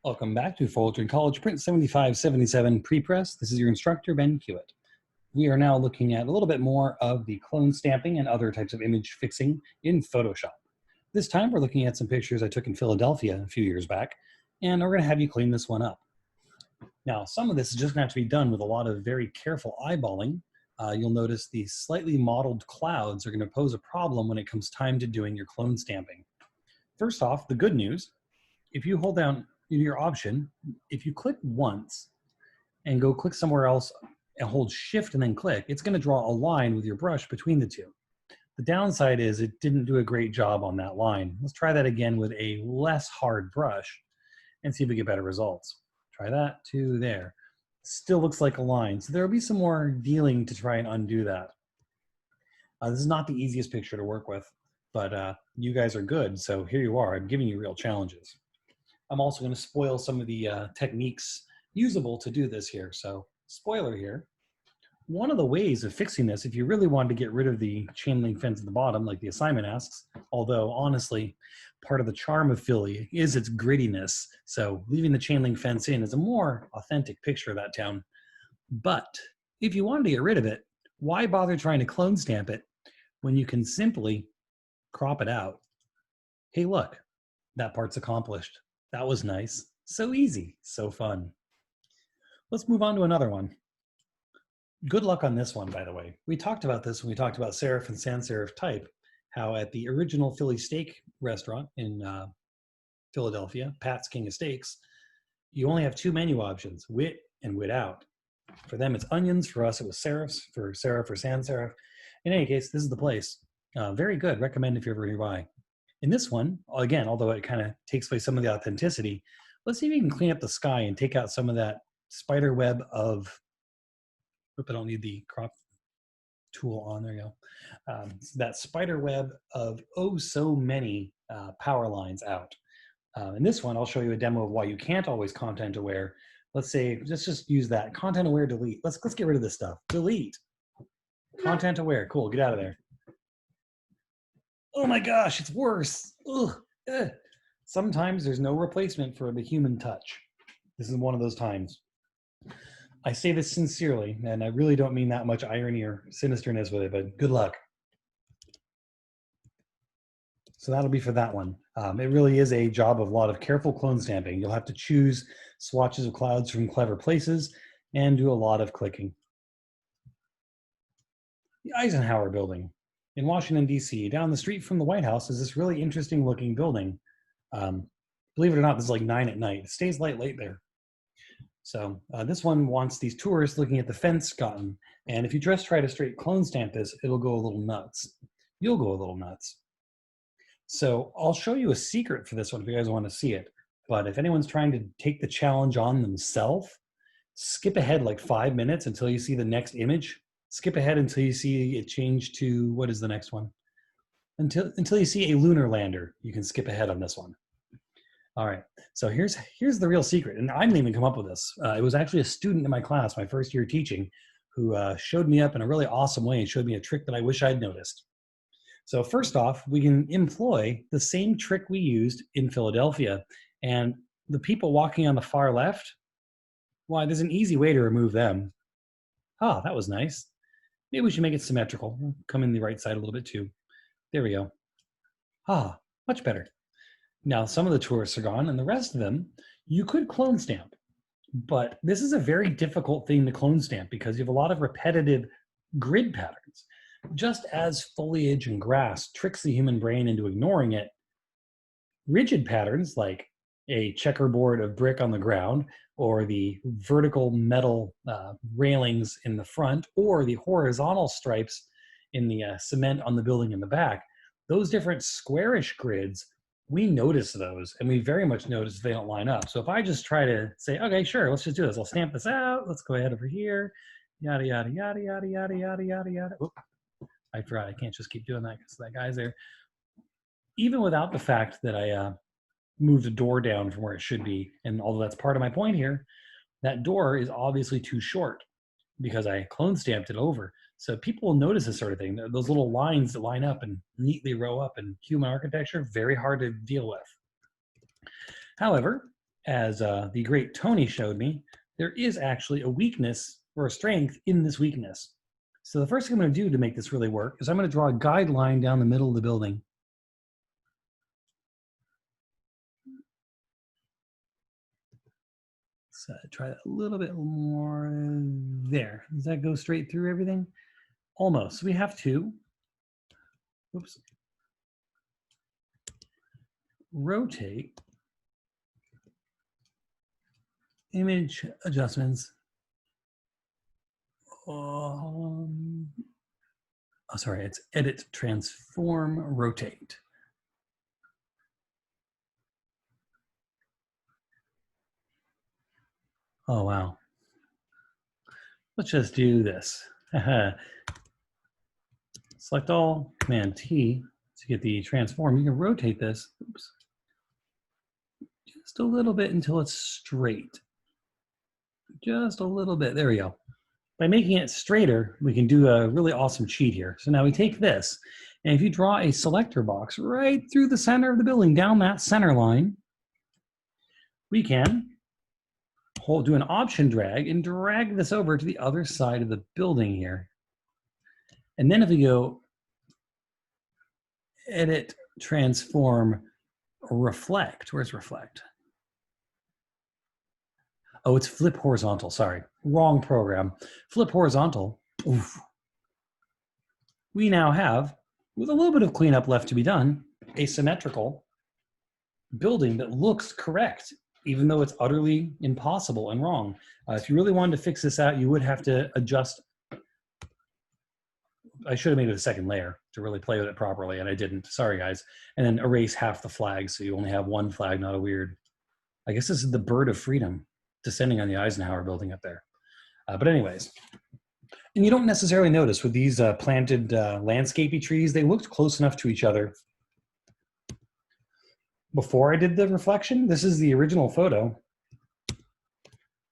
Welcome back to Fullerton College Print 7577 Pre-Press. This is your instructor, Ben Hewitt. We are now looking at a little bit more of the clone stamping and other types of image fixing in Photoshop. This time we're looking at some pictures I took in Philadelphia a few years back, and we're going to have you clean this one up. Now, some of this is just going to have to be done with a lot of very careful eyeballing. You'll notice these slightly mottled clouds are going to pose a problem when it comes time to doing your clone stamping. First off, the good news, if you hold down your option, if you click once and go click somewhere else and hold shift and then click, it's going to draw a line with your brush between the two. The downside is it didn't do a great job on that line. Let's try that again with a less hard brush and see if we get better results. Try that to there. Still looks like a line. So there'll be some more dealing to try and undo that. This is not the easiest picture to work with, but you guys are good. So here you are. I'm giving you real challenges. I'm also going to spoil some of the techniques usable to do this here. So spoiler here. One of the ways of fixing this, if you really wanted to get rid of the chain link fence at the bottom, like the assignment asks, although honestly, part of the charm of Philly is its grittiness. So leaving the chain link fence in is a more authentic picture of that town. But if you wanted to get rid of it, why bother trying to clone stamp it when you can simply crop it out? Hey, look, that part's accomplished. That was nice. So easy, so fun. Let's move on to another one. Good luck on this one, by the way. We talked about this when we talked about serif and sans serif type, how at the original Philly steak restaurant in Philadelphia, Pat's King of Steaks, you only have two menu options, wit and wit out. For them, it's onions. For us, it was serifs, for serif or sans serif. In any case, this is the place. Very good. Recommend if you're ever nearby. In this one, again, although it kind of takes away some of the authenticity, let's see if you can clean up the sky and take out some of that spider web of, I don't need the crop tool on, there you go. That spider web of oh so many power lines out. In this one, I'll show you a demo of why you can't always content aware. Let's say, let's just use that, content aware delete. Let's get rid of this stuff. Delete, content aware, cool, get out of there. Oh my gosh, it's worse. Ugh. Sometimes there's no replacement for the human touch. This is one of those times. I say this sincerely, and I really don't mean that much irony or sinisterness with it, but good luck. So that'll be for that one. It really is a job of a lot of careful clone stamping. You'll have to choose swatches of clouds from clever places and do a lot of clicking. The Eisenhower Building in Washington, D.C. Down the street from the White House is this really interesting looking building. Believe it or not, this is like 9 at night. It stays light late there. So this one wants these tourists looking at the fence gotten. And if you just try to straight clone stamp this, it'll go a little nuts. You'll go a little nuts. So I'll show you a secret for this one if you guys want to see it. But if anyone's trying to take the challenge on themselves, skip ahead like 5 minutes until you see the next image. Skip ahead until you see it change to, what is the next one? Until you see a lunar lander, you can skip ahead on this one. All right, so here's the real secret, and I didn't even come up with this. It was actually a student in my class, my first year teaching, who showed me up in a really awesome way and showed me a trick that I wish I'd noticed. So first off, we can employ the same trick we used in Philadelphia, and the people walking on the far left, why, there's an easy way to remove them. Ah, that was nice. Maybe we should make it symmetrical. Come in the right side a little bit too. There we go. Ah, much better. Now, some of the tourists are gone, and the rest of them, you could clone stamp. But this is a very difficult thing to clone stamp because you have a lot of repetitive grid patterns. Just as foliage and grass tricks the human brain into ignoring it, rigid patterns like a checkerboard of brick on the ground, or the vertical metal railings in the front, or the horizontal stripes in the cement on the building in the back, those different squarish grids, we notice those, and we very much notice they don't line up. So if I just try to say, okay, sure, let's just do this. I'll stamp this out. Let's go ahead over here. Yada, yada, yada, yada, yada, yada, yada, yada. Oop, I forgot. I can't just keep doing that because that guy's there. Even without the fact that I moved a door down from where it should be, and although that's part of my point here, that door is obviously too short because I clone stamped it over. So people will notice this sort of thing. Those little lines that line up and neatly row up in human architecture, very hard to deal with. However, as the great Tony showed me, there is actually a weakness or a strength in this weakness. So the first thing I'm going to do to make this really work is I'm going to draw a guideline down the middle of the building. Let's try that a little bit more there. Does that go straight through everything? Almost. So we have to, oops, rotate image adjustments. Oh, sorry, it's edit, transform, rotate. Oh, wow. Let's just do this. Select all, Command T to get the transform. You can rotate this, oops, just a little bit until it's straight. Just a little bit, there we go. By making it straighter, we can do a really awesome cheat here. So now we take this, and if you draw a selector box right through the center of the building, down that center line, we can do an option drag and drag this over to the other side of the building here. And then if we go edit, transform, reflect, where's reflect? Oh, it's flip horizontal, sorry, wrong program. Flip horizontal, oof. We now have, with a little bit of cleanup left to be done, a symmetrical building that looks correct, even though it's utterly impossible and wrong. If you really wanted to fix this out, you would have to adjust. I should have made it a second layer to really play with it properly, and I didn't. Sorry, guys. And then erase half the flags so you only have one flag, not a weird. I guess this is the bird of freedom descending on the Eisenhower building up there. But anyways, and you don't necessarily notice with these planted landscapey trees, they looked close enough to each other before I did the reflection. This is the original photo.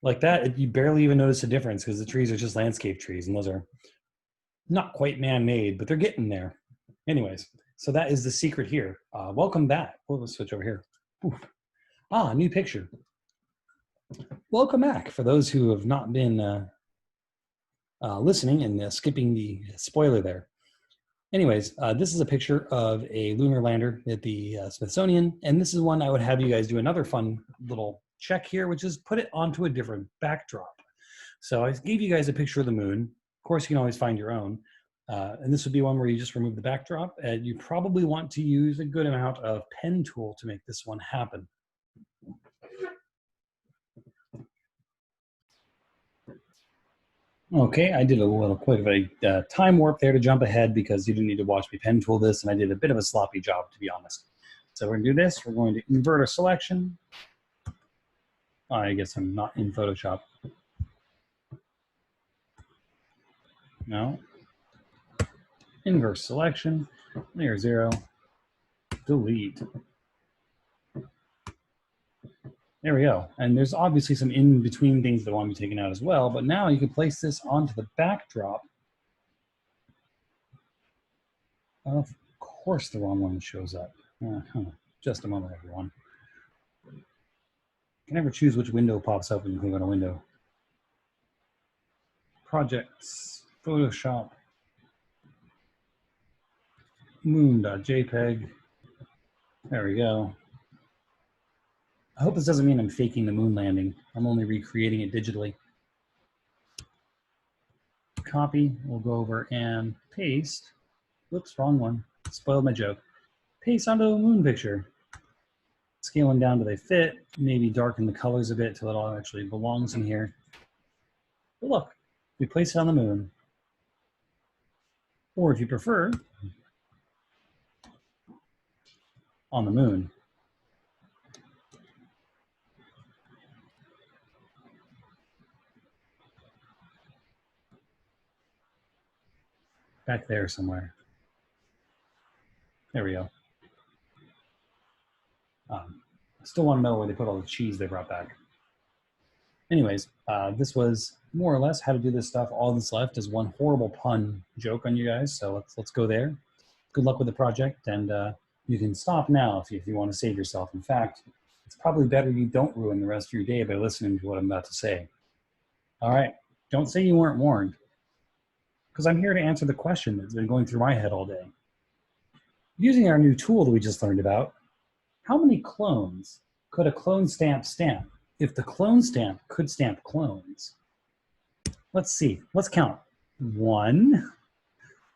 Like that, you barely even notice a difference because the trees are just landscape trees, and those are not quite man-made, but they're getting there. Anyways, so that is the secret here. Welcome back. Let's switch over here. Oof. New picture. Welcome back for those who have not been listening and skipping the spoiler there. Anyways, this is a picture of a lunar lander at the Smithsonian, and this is one I would have you guys do another fun little check here, which is put it onto a different backdrop. So I gave you guys a picture of the moon. Of course, you can always find your own. And this would be one where you just remove the backdrop, and you probably want to use a good amount of pen tool to make this one happen. Okay, I did a little quick of a time warp there to jump ahead because you didn't need to watch me pen tool this, and I did a bit of a sloppy job, to be honest. So we're gonna do this. We're going to invert our selection. I guess I'm not in Photoshop. No. Inverse selection, layer 0, delete. There we go. And there's obviously some in-between things that want to be taken out as well, but now you can place this onto the backdrop. Of course the wrong one shows up. Just a moment, everyone. You can never choose which window pops up when you click on a window. Projects, Photoshop, moon.jpg. There we go. I hope this doesn't mean I'm faking the moon landing. I'm only recreating it digitally. Copy, we'll go over and paste. Whoops, wrong one. Spoiled my joke. Paste onto a moon picture. Scale them down till they fit. Maybe darken the colors a bit till it all actually belongs in here. But look, we place it on the moon. Or if you prefer, on the moon. Back there somewhere. There we go. I still want to know where they put all the cheese they brought back. Anyways, this was more or less how to do this stuff. All that's left is one horrible pun joke on you guys. So let's go there. Good luck with the project, and you can stop now if you want to save yourself. In fact, it's probably better you don't ruin the rest of your day by listening to what I'm about to say. All right, don't say you weren't warned, because I'm here to answer the question that's been going through my head all day. Using our new tool that we just learned about, how many clones could a clone stamp stamp if the clone stamp could stamp clones? Let's see, let's count. 1,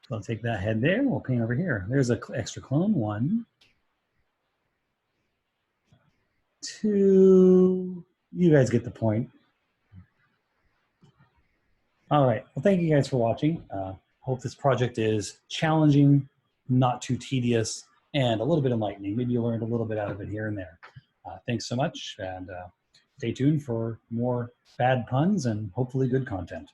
so I'll take that head there, we'll paint over here. There's an extra clone, 1, 2, you guys get the point. All right, well, thank you guys for watching. Hope this project is challenging, not too tedious, and a little bit enlightening. Maybe you learned a little bit out of it here and there. Thanks so much, and stay tuned for more bad puns and hopefully good content.